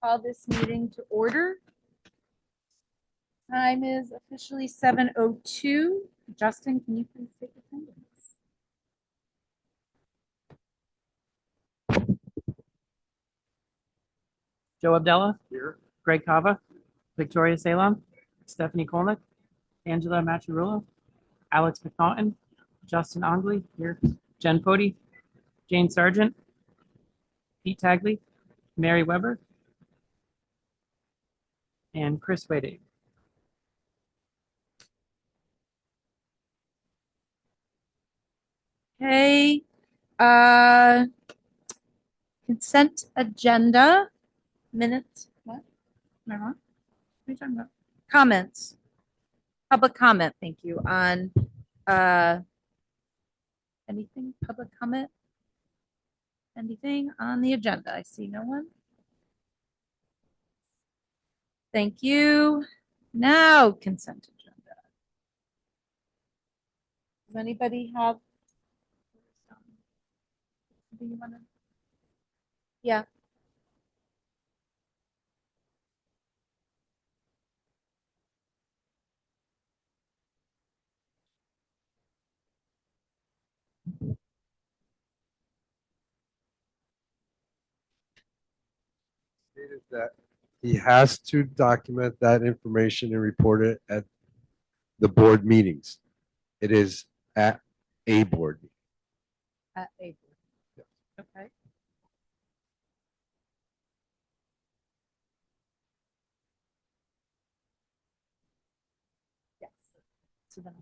call this meeting to order. Time is officially 7:02. Justin, can you please take attendance? Joe Abdallah. Here. Greg Kava. Victoria Salem. Stephanie Kolnick. Angela Macharulo. Alex McNaughton. Justin Ongley. Here. Jen Pody. Jane Sargent. Pete Tagley. Mary Weber. And Chris Wade. Okay. Consent agenda. Minutes. What? Am I wrong? What are you talking about? Comments. Public comment. Thank you. On anything? Public comment? Anything on the agenda? I see no one. Thank you. Now consent agenda. Does anybody have? Do you want to? Yeah. Stated that he has to document that information and report it at the board meetings. It is at a board meeting. At a board. Okay. Yes. So then,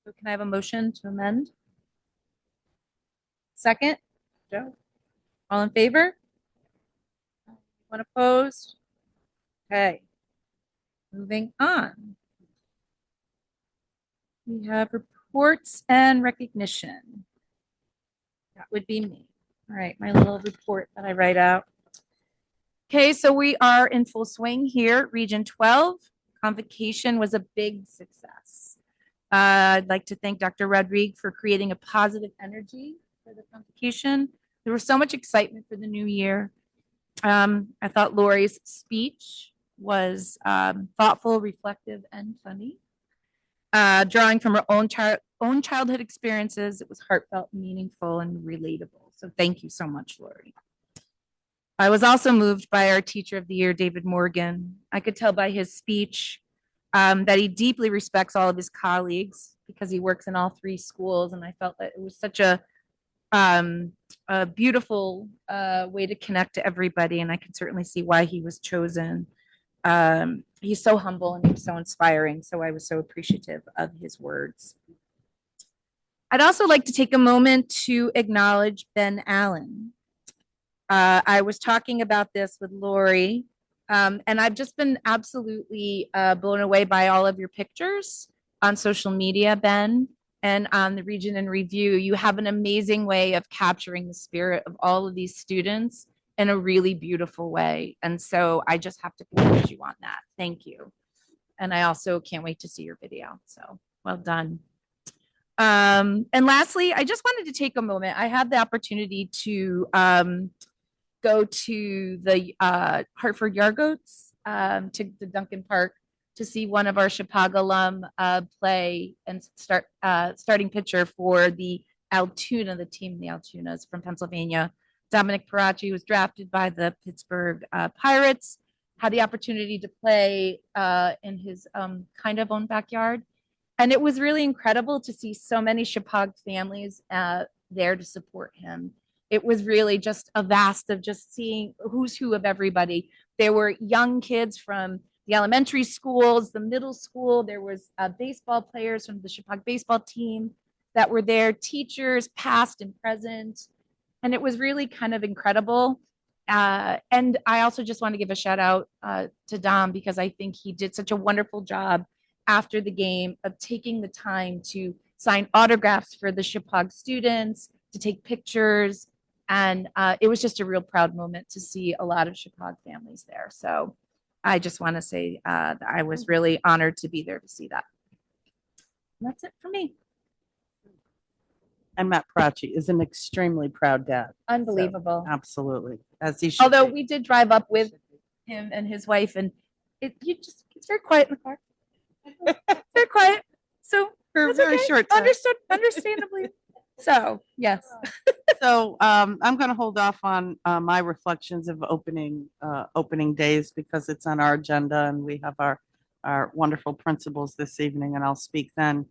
so can I have a motion to amend? Second, Joe. All in favor? Anyone opposed? Okay. Moving on. We have reports and recognition. That would be me. All right, my little report that I write out. Okay, so we are in full swing here, Region 12. Convocation was a big success. I'd like to thank Dr. Rodrigue for creating a positive energy for the convocation. There was so much excitement for the new year. I thought Lori's speech was thoughtful, reflective, and funny. Drawing from her own childhood experiences, it was heartfelt, meaningful, and relatable. So thank you so much, Lori. I was also moved by our teacher of the year, David Morgan. I could tell by his speech that he deeply respects all of his colleagues because he works in all three schools. And I felt that it was such a beautiful way to connect to everybody. And I can certainly see why he was chosen. He's so humble and he's so inspiring. So I was so appreciative of his words. I'd also like to take a moment to acknowledge Ben Allen. I was talking about this with Lori, and I've just been absolutely blown away by all of your pictures on social media, Ben, and on the Region in Review. You have an amazing way of capturing the spirit of all of these students in a really beautiful way. And so I just have to commend you on that. Thank you. And I also can't wait to see your video. So well done. And lastly, I just wanted to take a moment. I had the opportunity to go to the Hartford Yargoats, to the Duncan Park to see one of our Chicago alum play and starting pitcher for the Altoona, the team, the Altoonas from Pennsylvania. Dominic Parachi was drafted by the Pittsburgh Pirates, had the opportunity to play in his kind of own backyard. And it was really incredible to see so many Chicago families there to support him. It was really just a vast of just seeing who's who of everybody. There were young kids from the elementary schools, the middle school. There was baseball players from the Chicago baseball team that were there, teachers, past and present. And it was really kind of incredible. And I also just want to give a shout out to Dom because I think he did such a wonderful job after the game of taking the time to sign autographs for the Chicago students, to take pictures. And it was just a real proud moment to see a lot of Chicago families there. So I just want to say that I was really honored to be there to see that. And that's it for me. And Matt Parachi is an extremely proud dad. Unbelievable. So, absolutely. as he should Although be. we did drive up with him and his wife, and it's very quiet in the car. Very quiet. So For a that's very okay. short time. Understandably. So yes. So I'm going to hold off on my reflections of opening days because it's on our agenda and we have our wonderful principals this evening, and I'll speak then.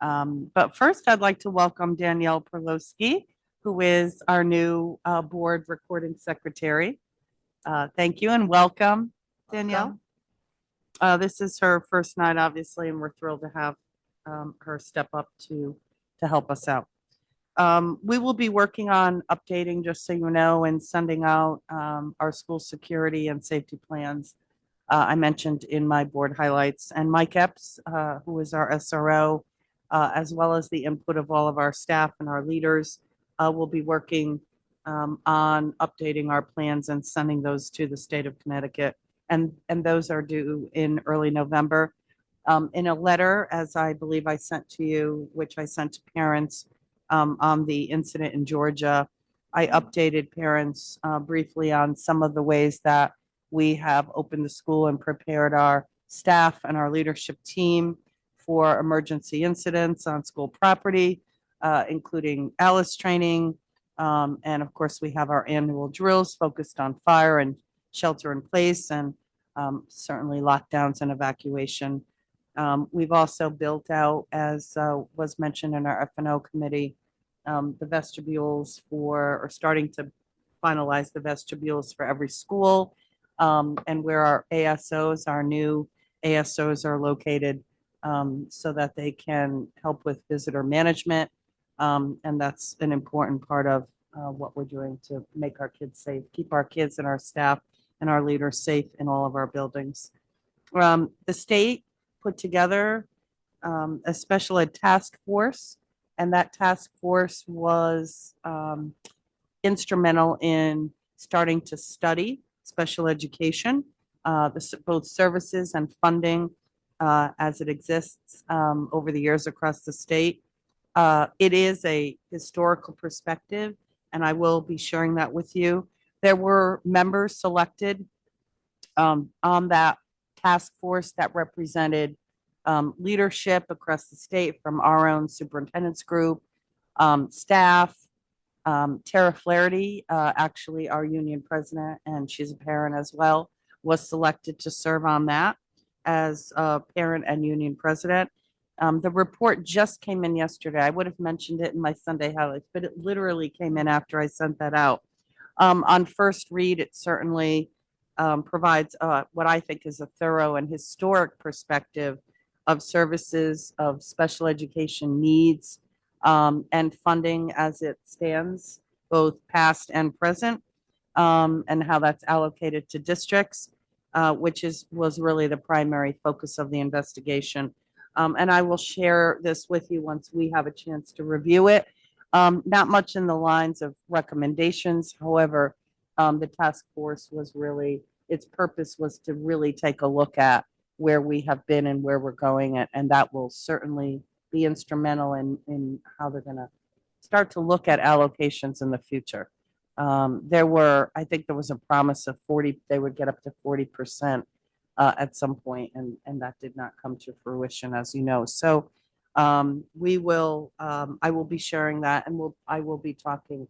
But first, I'd like to welcome Danielle Perlowski, who is our new board recording secretary. Thank you and welcome, Danielle. This is her first night, obviously, and we're thrilled to have her step up to help us out. We will be working on updating, just so you know, and sending out our school security and safety plans. I mentioned in my board highlights, and Mike Epps, who is our SRO, as well as the input of all of our staff and our leaders, will be working on updating our plans and sending those to the state of Connecticut. And those are due in early November. In a letter, as I believe I sent to you, which I sent to parents on the incident in Georgia, I updated parents briefly on some of the ways that we have opened the school and prepared our staff and our leadership team for emergency incidents on school property, including ALICE training. And of course, we have our annual drills focused on fire and shelter in place, and certainly lockdowns and evacuation. We've also built out, as was mentioned in our F&O committee, the vestibules or starting to finalize the vestibules for every school, and where our ASOs, our new ASOs are located, so that they can help with visitor management. And that's an important part of what we're doing to make our kids safe, keep our kids and our staff and our leaders safe in all of our buildings. The state put together a special ed task force, and that task force was instrumental in starting to study special education, both services and funding as it exists over the years across the state. It is a historical perspective, and I will be sharing that with you. There were members selected on that task force that represented leadership across the state from our own superintendent's group, staff. Tara Flaherty, actually our union president, and she's a parent as well, was selected to serve on that as a parent and union president. The report just came in yesterday. I would have mentioned it in my Sunday highlights, but it literally came in after I sent that out. On first read, it certainly provides what I think is a thorough and historic perspective of services, of special education needs, and funding as it stands, both past and present, and how that's allocated to districts, which was really the primary focus of the investigation. And I will share this with you once we have a chance to review it. Not much in the lines of recommendations. However, the task force was really, its purpose was to really take a look at where we have been and where we're going, and that will certainly be instrumental in how they're going to start to look at allocations in the future. I think there was a promise of 40, they would get up to 40% at some point, and that did not come to fruition, as you know. So I will be sharing that, and I will be talking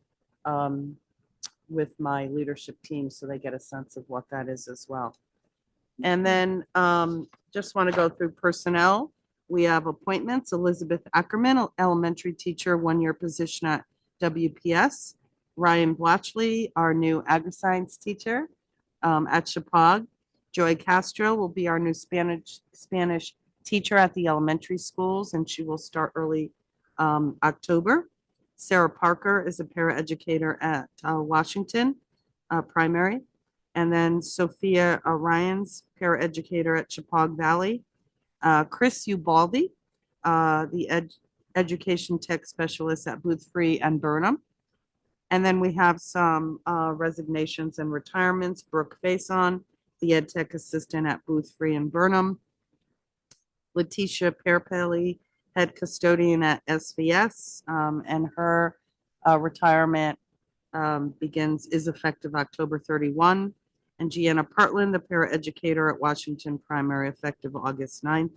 with my leadership team so they get a sense of what that is as well. And then just want to go through personnel. We have appointments. Elizabeth Ackerman, elementary teacher, 1-year position at WPS. Ryan Blatchley, our new agri-science teacher at Chapag. Joy Castro will be our new Spanish teacher at the elementary schools, and she will start early October. Sarah Parker is a paraeducator at Washington Primary. And then Sophia Ryan's paraeducator at Chapag Valley. Chris Ubaldi, the education tech specialist at Booth Free and Burnham. And then we have some resignations and retirements. Brooke Faison, the ed tech assistant at Booth Free and Burnham. Letitia Perpelli, head custodian at SVS, and her retirement is effective October 31. And Gianna Partland, the paraeducator at Washington Primary, effective August 9th.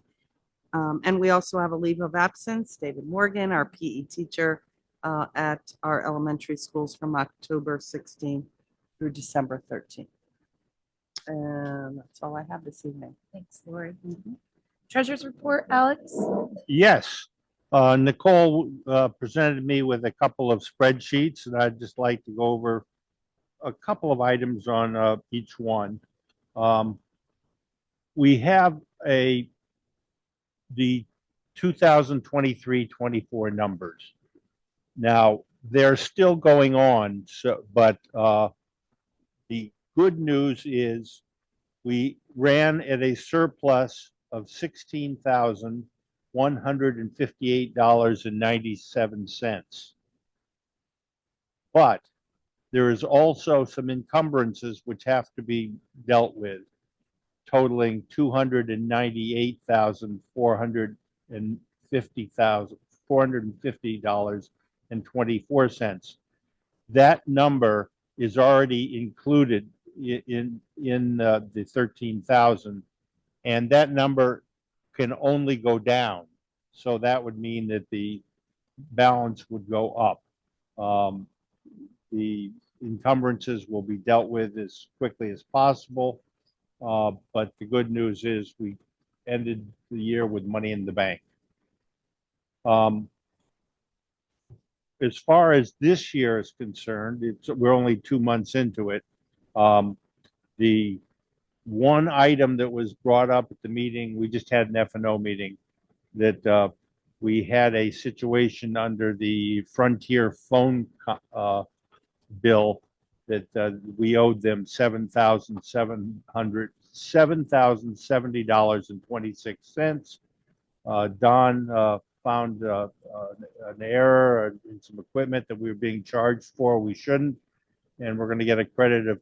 And we also have a leave of absence, David Morgan, our PE teacher at our elementary schools from October 16th through December 13th. And that's all I have this evening. Thanks, Lori. Treasurer's report, Alex? Yes, Nicole presented me with a couple of spreadsheets, and I'd just like to go over a couple of items on each one. We have the 2023-24 numbers. Now, they're still going on, but the good news is we ran at a surplus of $16,158.97. But there is also some encumbrances which have to be dealt with, totaling $450,2450. That number is already included in the 13,000, and that number can only go down. So that would mean that the balance would go up. The encumbrances will be dealt with as quickly as possible. But the good news is we ended the year with money in the bank. As far as this year is concerned, we're only 2 months into it. The one item that was brought up at the meeting, we just had an F&O meeting, that we had a situation under the Frontier phone bill that we owed them $7,070.26. Don found an error in some equipment that we were being charged for. We shouldn't, and we're going to get a credit of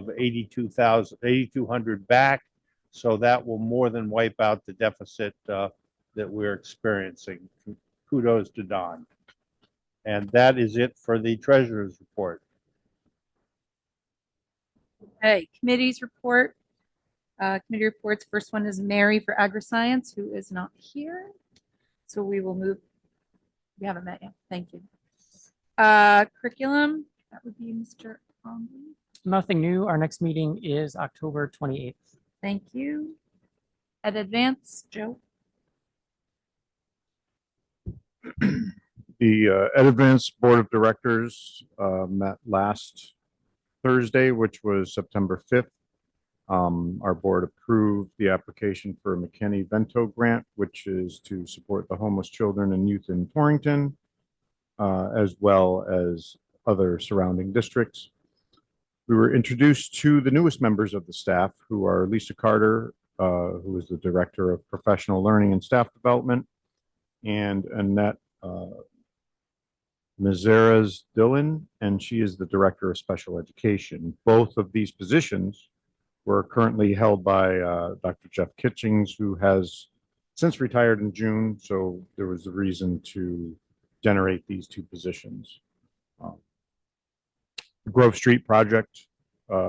$8,200 back. So that will more than wipe out the deficit that we're experiencing. Kudos to Don. And that is it for the treasurer's report. Okay, committees report. Committee reports. First one is Mary for Agri-Science, who is not here. So we will move. We haven't met yet. Thank you. Curriculum. That would be Mr. Conley. Nothing new. Our next meeting is October 28th. Thank you. At Advance, Joe. The Ed Advance Board of Directors met last Thursday, which was September 5th. Our board approved the application for a McKinney-Vento grant, which is to support the homeless children and youth in Torrington, as well as other surrounding districts. We were introduced to the newest members of the staff, who are Lisa Carter, who is the Director of Professional Learning and Staff Development, and Annette Mazeras Dillon, and she is the Director of Special Education. Both of these positions were currently held by Dr. Jeff Kitchings, who has since retired in June, so there was a reason to generate these two positions. The Grove Street project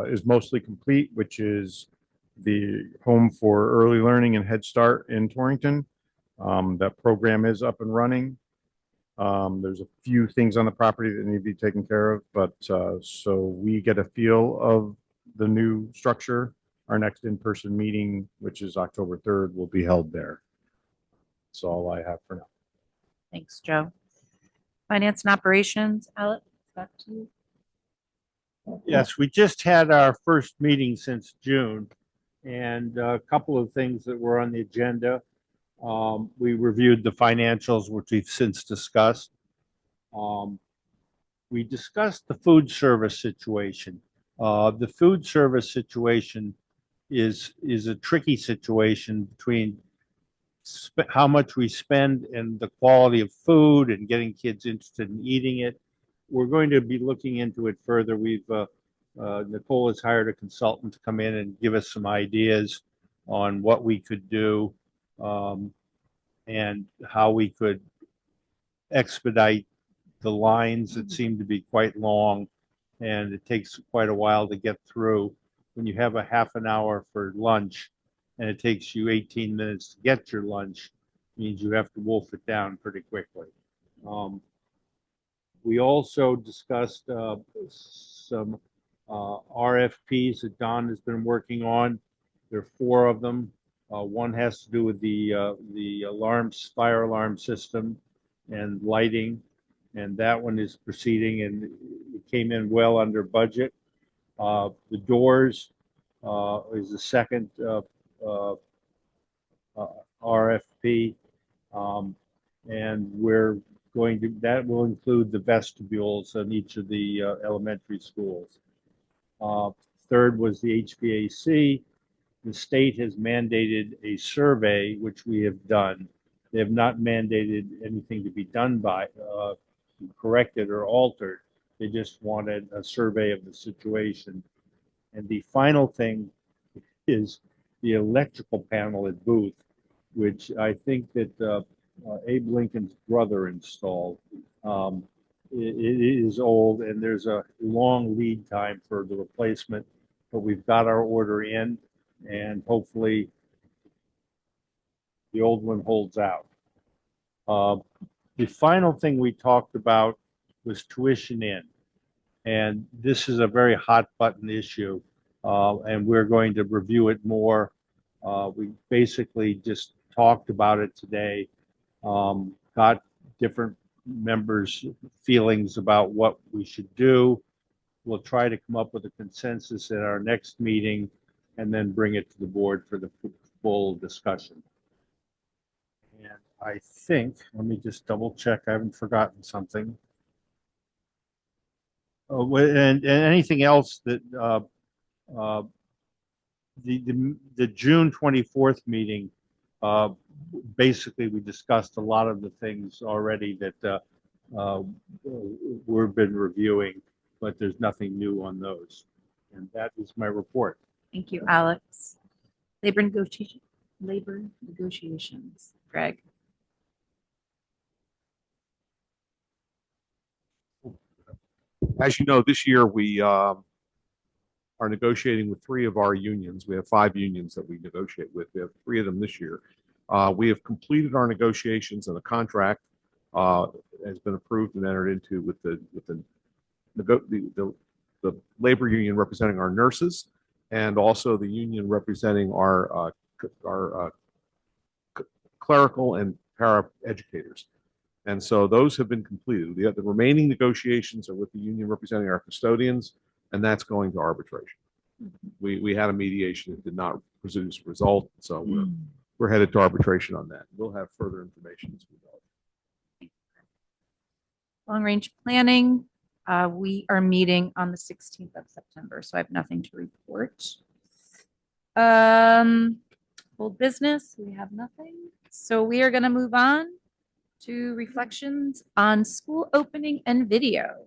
is mostly complete, which is the home for early learning and Head Start in Torrington. That program is up and running. There's a few things on the property that need to be taken care of, but so we get a feel of the new structure. Our next in-person meeting, which is October 3rd, will be held there. That's all I have for now. Thanks, Joe. Finance and Operations, Alex, back to you. Yes, we just had our first meeting since June, and a couple of things that were on the agenda. We reviewed the financials, which we've since discussed. We discussed the food service situation. The food service situation is a tricky situation between how much we spend and the quality of food and getting kids interested in eating it. We're going to be looking into it further. Nicole has hired a consultant to come in and give us some ideas on what we could do and how we could expedite the lines that seem to be quite long and it takes quite a while to get through. When you have a half an hour for lunch and it takes you 18 minutes to get your lunch, means you have to wolf it down pretty quickly. We also discussed some RFPs that Don has been working on. There are 4 of them. One has to do with the alarms, fire alarm system and lighting, and that one is proceeding and it came in well under budget. The doors is the second RFP, and we're going to, that will include the vestibules in each of the elementary schools. Third was the HVAC. The state has mandated a survey, which we have done. They have not mandated anything to be done by, corrected or altered. They just wanted a survey of the situation. And the final thing is the electrical panel at Booth, which I think that Abe Lincoln's brother installed. It is old and there's a long lead time for the replacement, but we've got our order in and hopefully the old one holds out. The final thing we talked about was tuition in. And this is a very hot button issue, and we're going to review it more. We basically just talked about it today, got different members' feelings about what we should do. We'll try to come up with a consensus at our next meeting and then bring it to the board for the full discussion. And I think, let me just double check, I haven't forgotten something. And anything else that the June 24th meeting, basically we discussed a lot of the things already that we've been reviewing, but there's nothing new on those. And that is my report. Thank you, Alex. Labor negotiations, Greg. As you know, this year we are negotiating with 3 of our unions. We have 5 unions that we negotiate with. We have 3 of them this year. We have completed our negotiations and the contract has been approved and entered into with the labor union representing our nurses and also the union representing our clerical and para educators. And so those have been completed. The remaining negotiations are with the union representing our custodians, and that's going to arbitration. We had a mediation that did not produce a result, so we're headed to arbitration on that. We'll have further information as we go. Long range planning, we are meeting on the 16th of September, so I have nothing to report. Old business, we have nothing. So we are going to move on to reflections on school opening and video.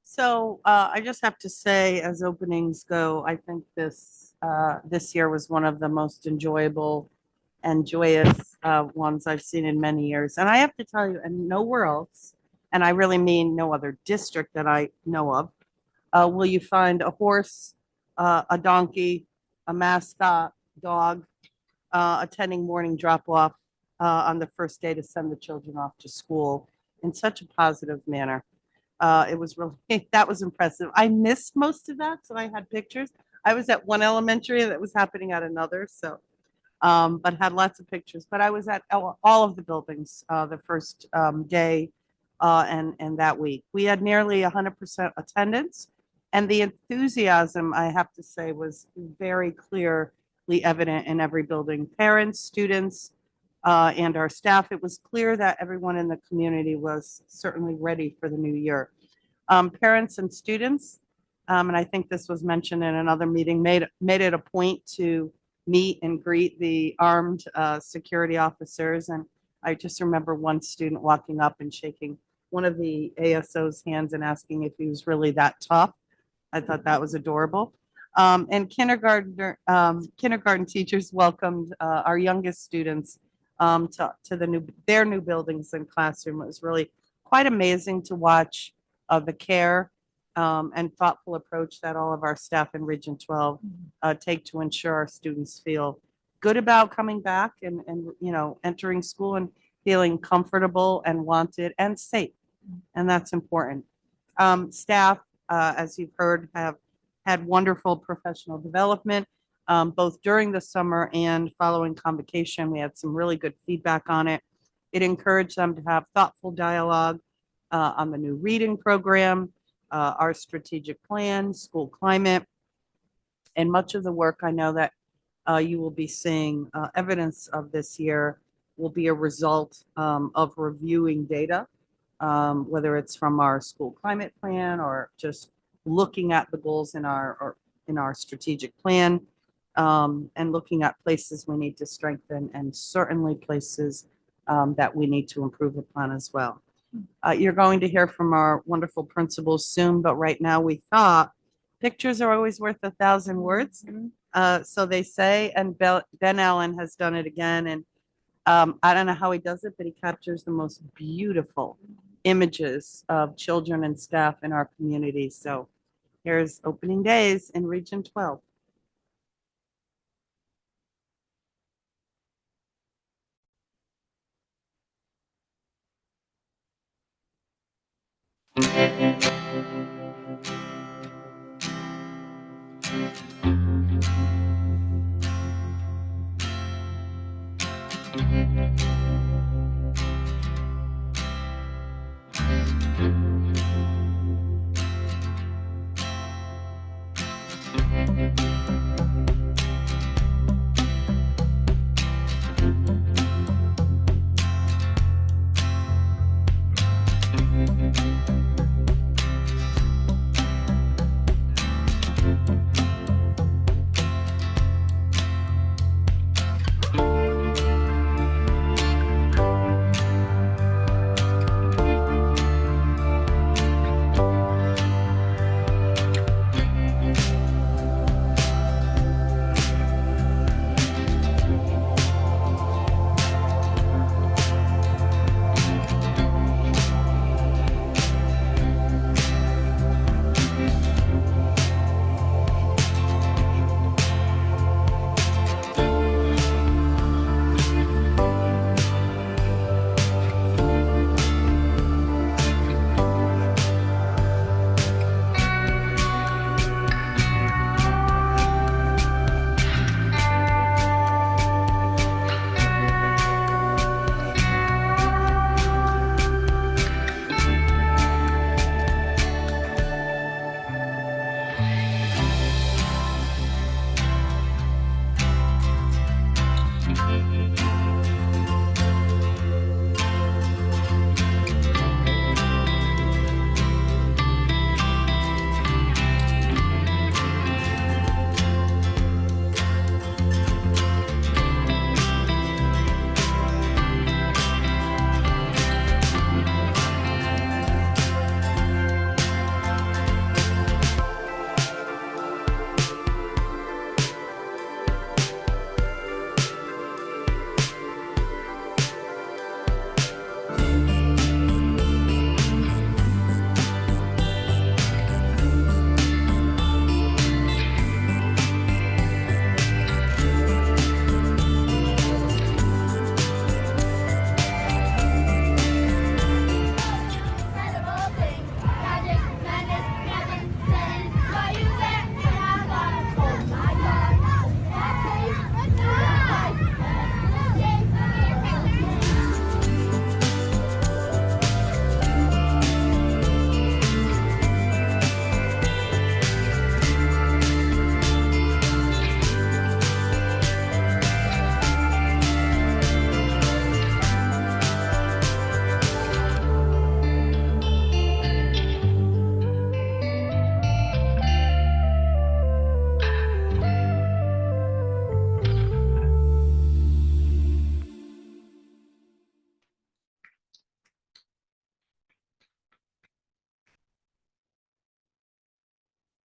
So I just have to say, as openings go, I think this year was one of the most enjoyable and joyous ones I've seen in many years. And I have to tell you, and nowhere else, and I really mean no other district that I know of, will you find a horse, a donkey, a mascot, dog, attending morning drop-off on the first day to send the children off to school in such a positive manner. It was really, that was impressive. I missed most of that, so I had pictures. I was at one elementary that was happening at another, so, but had lots of pictures. But I was at all of the buildings the first day and that week. We had nearly 100% attendance, and the enthusiasm, I have to say, was very clearly evident in every building. Parents, students, and our staff, it was clear that everyone in the community was certainly ready for the new year. Parents and students, and I think this was mentioned in another meeting, made it a point to meet and greet the armed security officers. And I just remember one student walking up and shaking one of the ASO's hands and asking if he was really that tough. I thought that was adorable. And kindergarten teachers welcomed our youngest students to their new buildings and classroom. It was really quite amazing to watch the care and thoughtful approach that all of our staff in Region 12 take to ensure our students feel good about coming back and, you know, entering school and feeling comfortable and wanted and safe. And that's important. Staff, as you've heard, have had wonderful professional development, both during the summer and following convocation. We had some really good feedback on it. It encouraged them to have thoughtful dialogue on the new reading program, our strategic plan, school climate, and much of the work I know that you will be seeing evidence of this year will be a result of reviewing data, whether it's from our school climate plan or just looking at the goals in our strategic plan, and looking at places we need to strengthen and certainly places that we need to improve upon as well. You're going to hear from our wonderful principals soon, but right now we thought pictures are always worth 1,000 words. So they say, and Ben Allen has done it again. And I don't know how he does it, but he captures the most beautiful images of children and staff in our community. So here's opening days in Region 12.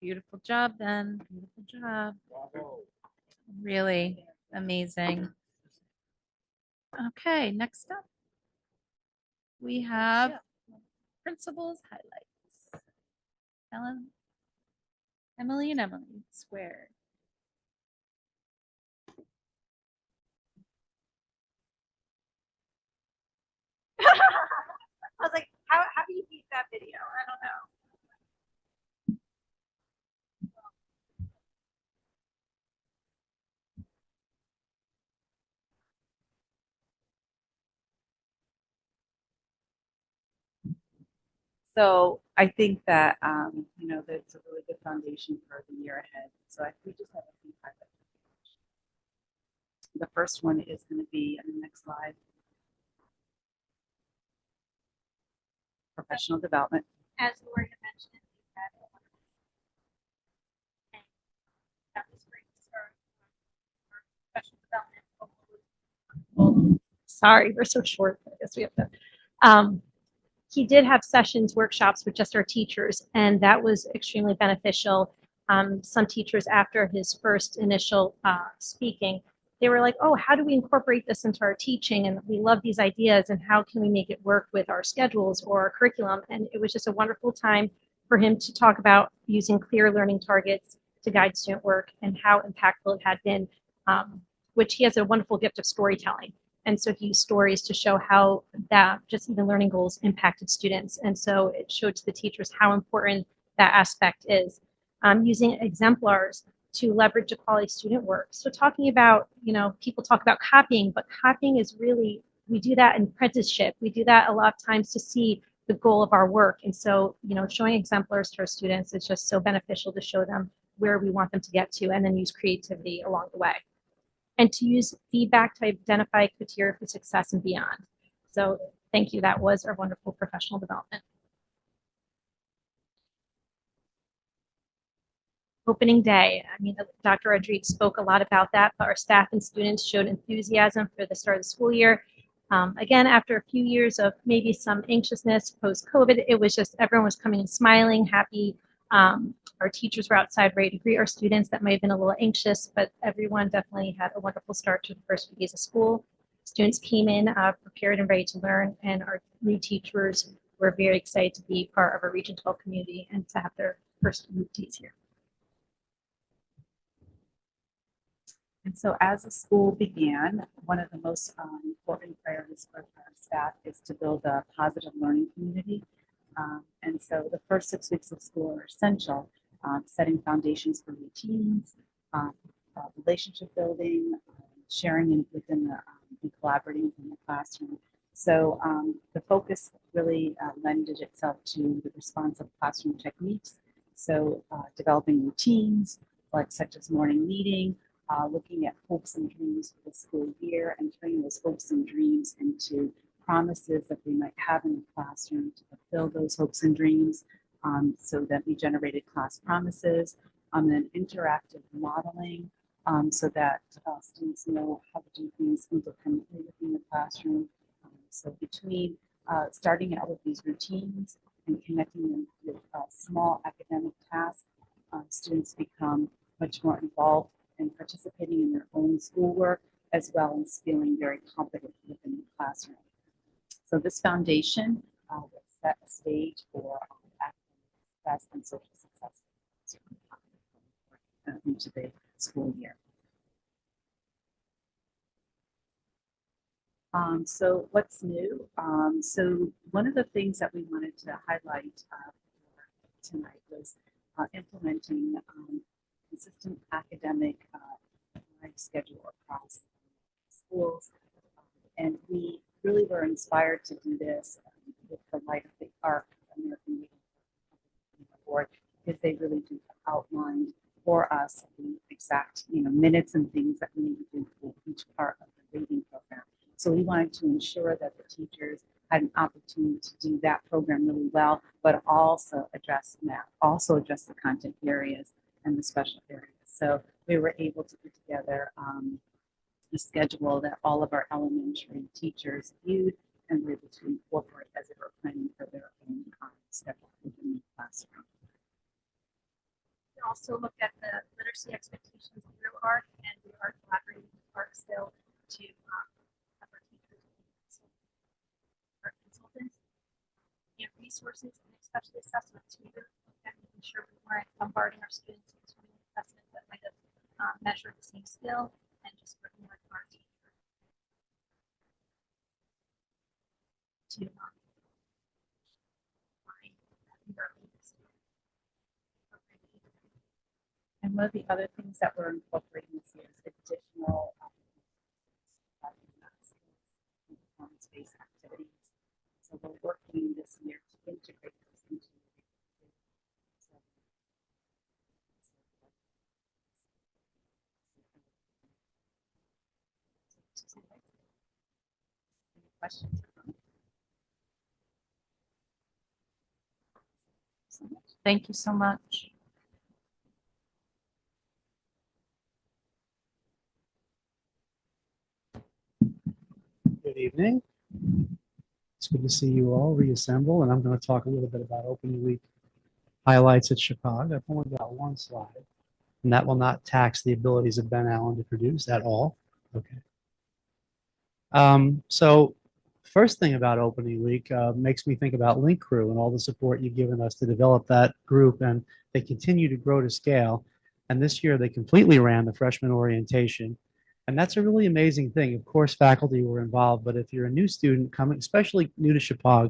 Beautiful job, Ben. Beautiful job. Really amazing. Okay, next up. We have principals highlights. Emily and Emily square. I was like, how do you beat that video? I don't know. So I think that, that's a really good foundation for the year ahead. So we just have a few highlights. The first one is going to be on the next slide. Professional development. As Lori had mentioned, we had a wonderful and that was great to start our professional development. Sorry, we're so short. I guess we have to. He did have sessions, workshops with just our teachers, and that was extremely beneficial. Some teachers, after his first initial speaking, they were like, oh, how do we incorporate this into our teaching? And we love these ideas, and how can we make it work with our schedules or our curriculum? And it was just a wonderful time for him to talk about using clear learning targets to guide student work and how impactful it had been, which he has a wonderful gift of storytelling. And so he used stories to show how that just even learning goals impacted students. And so it showed to the teachers how important that aspect is. Using exemplars to leverage equality student work. So talking about, people talk about copying, but copying is really, we do that in apprenticeship. We do that a lot of times to see the goal of our work. And so, showing exemplars to our students is just so beneficial to show them where we want them to get to, and then use creativity along the way. And to use feedback to identify criteria for success and beyond. So thank you. That was our wonderful professional development. Opening day. I mean, Dr. Rodriguez spoke a lot about that, but our staff and students showed enthusiasm for the start of the school year. Again, after a few years of maybe some anxiousness post-COVID, it was just everyone was coming in smiling, happy. Our teachers were outside ready to greet our students that might have been a little anxious, but everyone definitely had a wonderful start to the first few days of school. Students came in prepared and ready to learn, and our new teachers were very excited to be part of our Region 12 community and to have their first move days here. And so as the school began, one of the most important priorities for our staff is to build a positive learning community. And so the first 6 weeks of school are essential, setting foundations for routines, relationship building, sharing within the and collaborating within the classroom. So the focus really lended itself to the responsive classroom techniques. So developing routines, such as morning meeting, looking at hopes and dreams for the school year and turning those hopes and dreams into promises that we might have in the classroom to fulfill those hopes and dreams, so that we generated class promises, and then interactive modeling, so that students know how to do things independently within the classroom. So between starting out with these routines and connecting them with small academic tasks, students become much more involved in participating in their own schoolwork, as well as feeling very competent within the classroom. So this foundation will set a stage for academic success and social success into the school year. So what's new? So one of the things that we wanted to highlight tonight was implementing consistent academic schedule across schools. And we really were inspired to do this with the Light of the Arc American Reading Board, because they really do outline for us the exact minutes and things that we need to do for each part of the reading program. So we wanted to ensure that the teachers had an opportunity to do that program really well, but also address math, also address the content areas and the special areas. So we were able to put together a schedule that all of our elementary teachers viewed and were able to incorporate as they were planning for their own schedule within the classroom. We also looked at the literacy expectations through ARC, and we are collaborating with ARC still to have our teachers and our consultants and resources, and especially assessments. We really looked at making hard on our students with doing assessments that might have measured the same skill and just working with our teacher to find their needs. And one of the other things that we're incorporating this year is additional performance-based activities. So we're working this year to integrate those into any questions or comments? Thank you so much. Good evening. It's good to see you all reassemble, and I'm going to talk a little bit about opening week highlights at Chicago. I've only got one slide, and that will not tax the abilities of Ben Allen to produce at all. Okay. So first thing about opening week makes me think about Link Crew and all the support you've given us to develop that group, and they continue to grow to scale. And this year they completely ran the freshman orientation. And that's a really amazing thing. Of course, faculty were involved, but if you're a new student coming, especially new to Chippewa,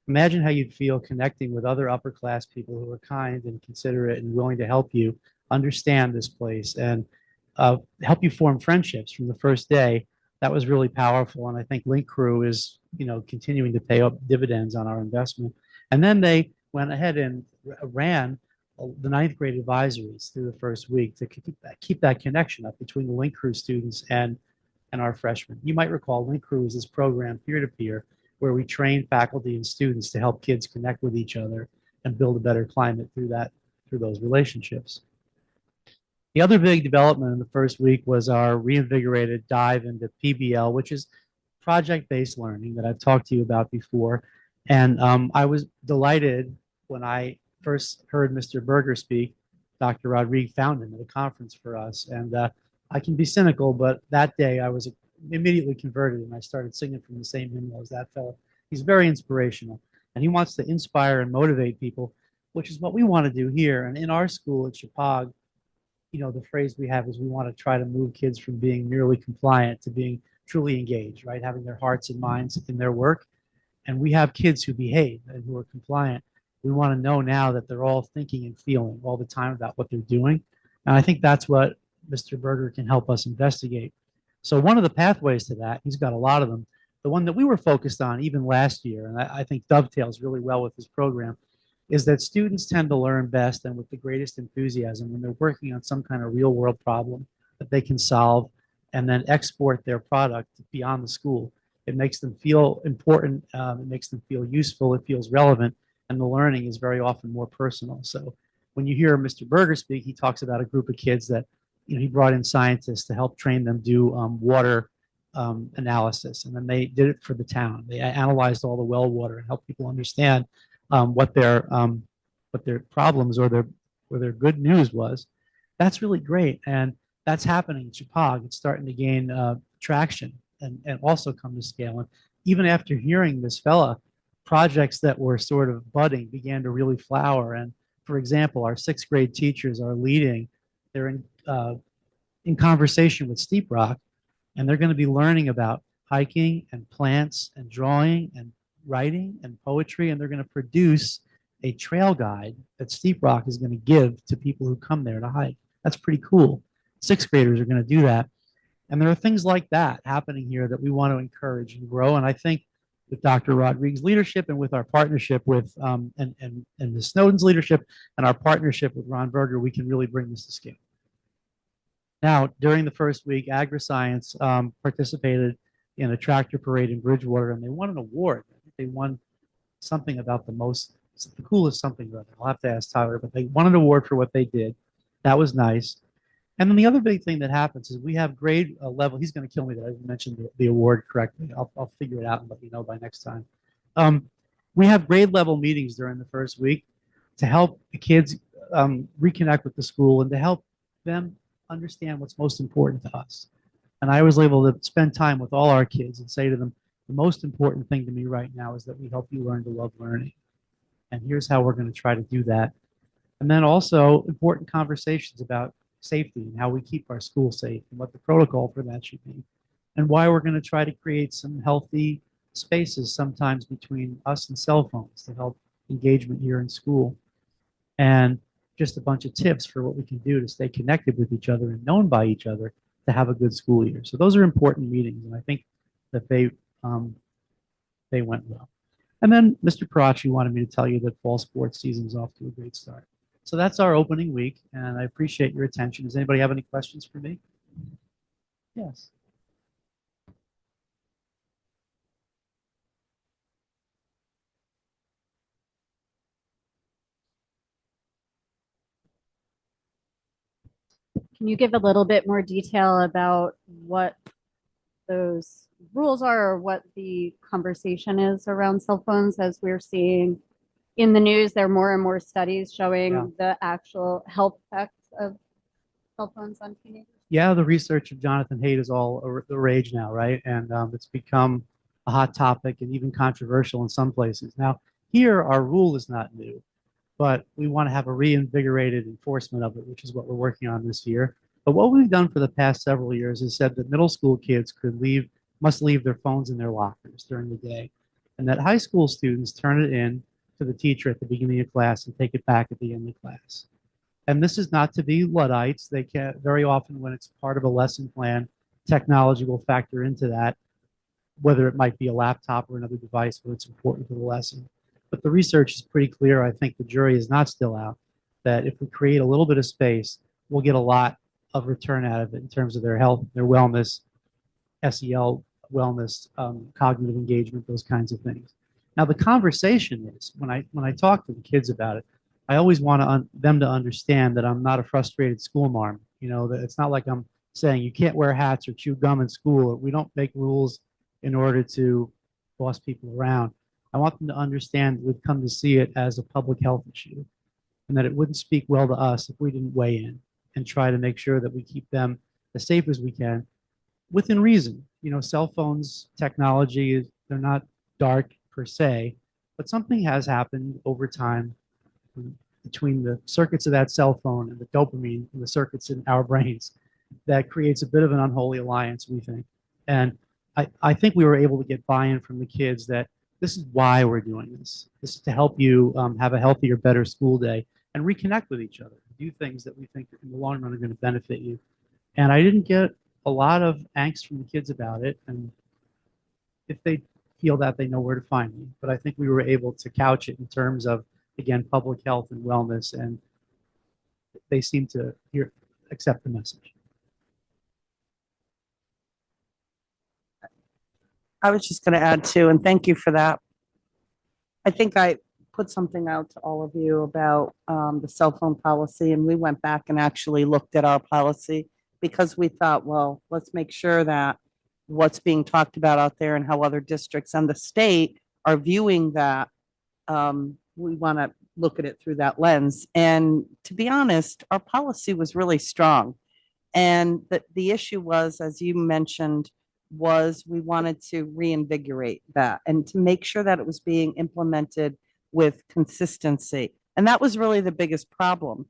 imagine how you'd feel connecting with other upper class people who are kind and considerate and willing to help you understand this place and help you form friendships from the first day. That was really powerful. And I think Link Crew is, continuing to pay up dividends on our investment. And then they went ahead and ran the ninth grade advisories through the first week to keep that connection up between the Link Crew students and our freshmen. You might recall Link Crew is this program peer-to-peer where we train faculty and students to help kids connect with each other and build a better climate through those relationships. The other big development in the first week was our reinvigorated dive into PBL, which is project-based learning that I've talked to you about before. And I was delighted when I first heard Mr. Berger speak. Dr. Rodriguez found him at a conference for us. And I can be cynical, but that day I was immediately converted and I started singing from the same hymnal as that fellow. He's very inspirational and he wants to inspire and motivate people, which is what we want to do here. And in our school at Chippewa, the phrase we have is we want to try to move kids from being merely compliant to being truly engaged, right? Having their hearts and minds in their work. And we have kids who behave and who are compliant. We want to know now that they're all thinking and feeling all the time about what they're doing. And I think that's what Mr. Berger can help us investigate. So one of the pathways to that, he's got a lot of them. The one that we were focused on even last year, and I think dovetails really well with this program, is that students tend to learn best and with the greatest enthusiasm when they're working on some kind of real world problem that they can solve and then export their product beyond the school. It makes them feel important. It makes them feel useful. It feels relevant. And the learning is very often more personal. So when you hear Mr. Berger speak, he talks about a group of kids that he brought in scientists to help train them do water analysis. And then they did it for the town. They analyzed all the well water and helped people understand what their problems or their good news was. That's really great. And that's happening in Chippewa. It's starting to gain traction and also come to scale. And even after hearing this fella, projects that were sort of budding began to really flower. And for example, our sixth grade teachers are leading. They're in conversation with Steep Rock, and they're going to be learning about hiking and plants and drawing and writing and poetry, and they're going to produce a trail guide that Steep Rock is going to give to people who come there to hike. That's pretty cool. Sixth graders are going to do that. And there are things like that happening here that we want to encourage and grow. And I think with Dr. Rodriguez's leadership and with our partnership with and Ms. Snowden's leadership and our partnership with Ron Berger, we can really bring this to scale. Now, during the first week, AgriScience participated in a tractor parade in Bridgewater, and they won an award. I think they won something about the coolest something. I'll have to ask Tyler, but they won an award for what they did. That was nice. And then the other big thing that happens is we have grade level. He's going to kill me that I didn't mention the award correctly. I'll figure it out and let you know by next time. We have grade level meetings during the first week to help the kids reconnect with the school and to help them understand what's most important to us. And I was able to spend time with all our kids and say to them, the most important thing to me right now is that we help you learn to love learning. And here's how we're going to try to do that. And then also important conversations about safety and how we keep our school safe and what the protocol for that should be. And why we're going to try to create some healthy spaces sometimes between us and cell phones to help engagement here in school. And just a bunch of tips for what we can do to stay connected with each other and known by each other to have a good school year. So those are important meetings, and I think that they went well. And then Mr. Parachi wanted me to tell you that fall sports season is off to a great start. So that's our opening week, and I appreciate your attention. Does anybody have any questions for me? Yes. Can you give a little bit more detail about what those rules are or what the conversation is around cell phones as we're seeing in the news? There are more and more studies showing Yeah. the actual health effects of cell phones on teenagers. Yeah, the research of Jonathan Haidt is all the rage now, right? And it's become a hot topic and even controversial in some places. Now, here, our rule is not new, but we want to have a reinvigorated enforcement of it, which is what we're working on this year. But what we've done for the past several years is said that middle school kids must leave their phones in their lockers during the day, and that high school students turn it in to the teacher at the beginning of class and take it back at the end of class. And this is not to be Luddites. They can very often, when it's part of a lesson plan, technology will factor into that, whether it might be a laptop or another device, but it's important for the lesson. But the research is pretty clear. I think the jury is not still out that if we create a little bit of space, we'll get a lot of return out of it in terms of their health, their wellness, SEL wellness, cognitive engagement, those kinds of things. Now, the conversation is when I talk to the kids about it, I always want them to understand that I'm not a frustrated school marm. You know, that it's not like I'm saying you can't wear hats or chew gum in school. Or we don't make rules in order to boss people around. I want them to understand that we've come to see it as a public health issue, and that it wouldn't speak well to us if we didn't weigh in and try to make sure that we keep them as safe as we can within reason. You know, cell phones technology, they're not dark per se, but something has happened over time between the circuits of that cell phone and the dopamine and the circuits in our brains that creates a bit of an unholy alliance, we think. And I think we were able to get buy-in from the kids that this is why we're doing this. This is to help you have a healthier, better school day and reconnect with each other, do things that we think in the long run are going to benefit you. And I didn't get a lot of angst from the kids about it. And if they feel that, they know where to find me. But I think we were able to couch it in terms of, again, public health and wellness, and they seem to accept the message. I was just going to add too, and thank you for that. I think I put something out to all of you about the cell phone policy, and we went back and actually looked at our policy because we thought, well, let's make sure that what's being talked about out there and how other districts and the state are viewing that. We want to look at it through that lens. And to be honest, our policy was really strong. And the issue was, as you mentioned, was we wanted to reinvigorate that and to make sure that it was being implemented with consistency. And that was really the biggest problem.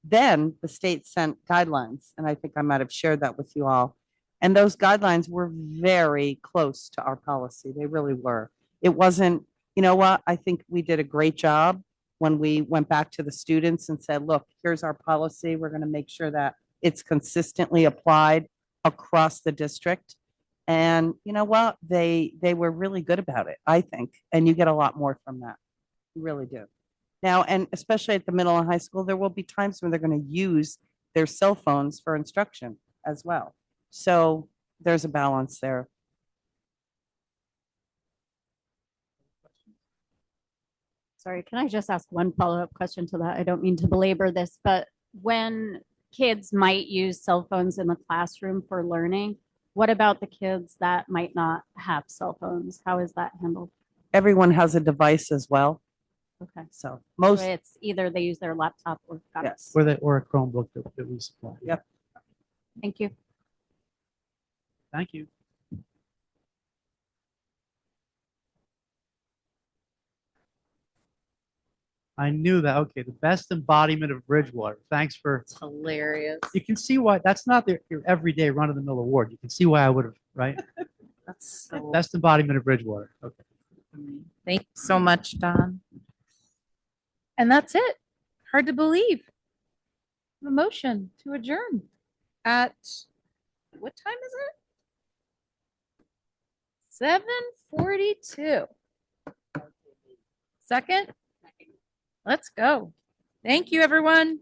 Then the state sent guidelines, and I think I might have shared that with you all. And those guidelines were very close to our policy. They really were. It wasn't, you know what, I think we did a great job when we went back to the students and said, look, here's our policy. We're going to make sure that it's consistently applied across the district. And you know what? They were really good about it, I think. And you get a lot more from that. You really do. Now, and especially at the middle and high school, there will be times when they're going to use their cell phones for instruction as well. So there's a balance there. Sorry, can I just ask one follow-up question to that? I don't mean to belabor this, but when kids might use cell phones in the classroom for learning, what about the kids that might not have cell phones? How is that handled? Everyone has a device as well. Okay. So Most it's either they use their laptop or yes. Or a Chromebook that we supply. Yep. Thank you. Thank you. I knew that. Okay, the best embodiment of Bridgewater. Thanks for. It's hilarious. You can see why that's not your everyday run of the mill award. You can see why I would have, right? That's so. Best embodiment of Bridgewater. Okay. Thank you so much, Don. And that's it. Hard to believe. The motion to adjourn at what time is it? 7:42. Second? Let's go. Thank you, everyone.